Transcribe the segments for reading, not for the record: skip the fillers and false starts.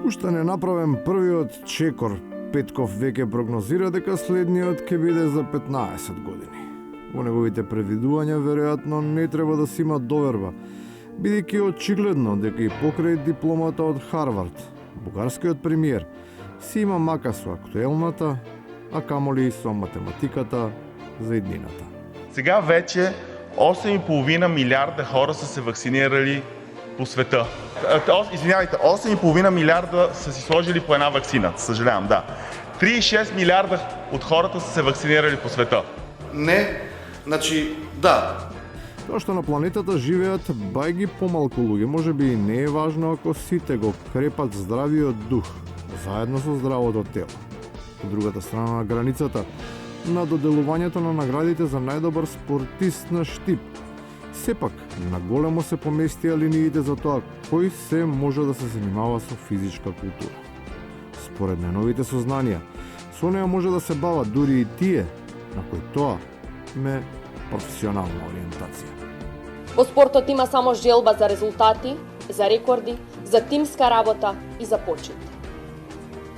Уште не направен првиот чекор, Петков веќе прогнозира дека следниот ќе биде за 15 години. Во неговите предвидувања веројатно не треба да се има доверба, бидејќи е очигледно дека и покрај дипломата од Харвард, бугарскиот премиер си има мака со актуелната, а камоли и со математиката за иднината. Сега вече 8,5 милиарда хора са се вакцинирали по света. Извинявайте, 8,5 милиарда са си сложили по една вакцина, съжалявам, да. 3,6 милиарда от хората са се вакцинирали по света. Не, значи да. Тоа што на планетата живеат бајги помалку луѓе, може би и не е важно ако сите го крепат здравиот дух, заедно со здравото тело. Од другата страна на границата, на доделувањето на наградите за најдобар спортист на Штип, сепак на големо се поместија линиите за тоа кој се може да се занимава со физичка култура. Според најновите сознанија, со неа може да се бават дури и тие на кои тоа ме професионална ориентација. Во спортот има само желба за резултати, за рекорди, за тимска работа и за почит.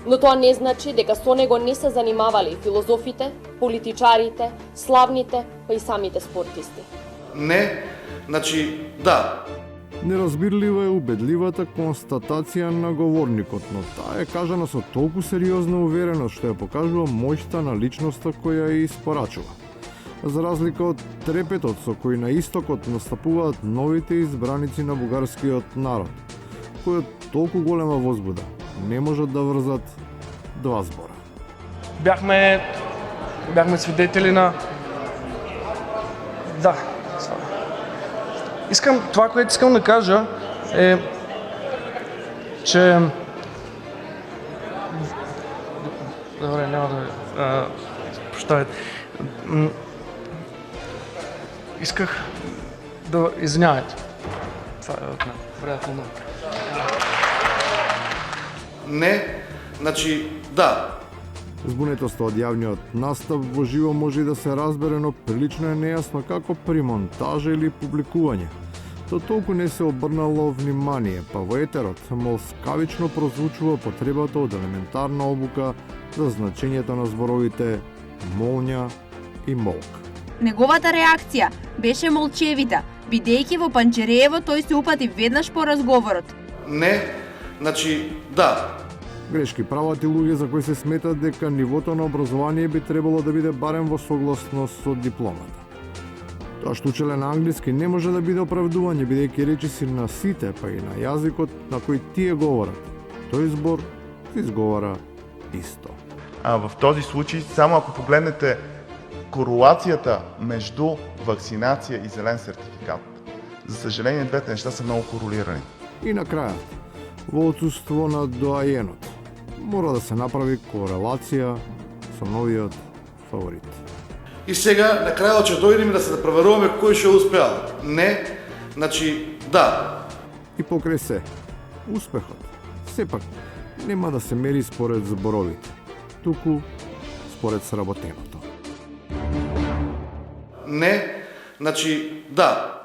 Но тоа не значи дека со него не се занимавали филозофите, политичарите, славните, па и самите спортисти. Не, значи да. Неразбирлива е убедливата констатација на говорникот, но таа е кажана со толку сериозна увереност што ја покажува моќта на личноста која ја испорачува. За разлика од трепетот со кој на истокот настапуваат новите избраници на бугарскиот народ, кој од толку голема возбуда не можат да врзат два збора. Бяхме свидетели на... Да. Това, което искам да кажа е, че... Добре, няма да... Прощавайте. Исках да... Извинявайте. Това е от мен. Приятно. Не, значи да. Збунетоста од јавниот настав во живо може и да се разбере, но прилично е нејасно како при монтажа или публикување. То толку не се обрнало внимание, па во етерот молскавично прозвучува потребата од елементарна обука за значењето на зборовите молња и молк. Неговата реакција беше молчевита, бидејќи во Панчереево тој се упати веднаш по разговорот. Не, значи да. Грешки прават и луѓе за кои се сметат дека нивото на образование би требало да биде барем во согласност со дипломата. Тоа што учеле на англиски не може да биде оправдување, бидејќи речиси на сите, па и на јазикот на кој тие говорат, тој збор се изговара исто. В този случай, само ако погледнете корелацията между вакцинация и зелен сертификат, за съжаление двете неща са много корелирани. И на крајот, во отсуство на доајенот, мора да се направи корелација со новиот фаворит. И сега на крајот ќе дојдеме да се да проверуваме кој ќе успеал. Не, значи да. И покрај се, успехот сепак нема да се мери според зборовите, туку според сработеното. Не, значи да.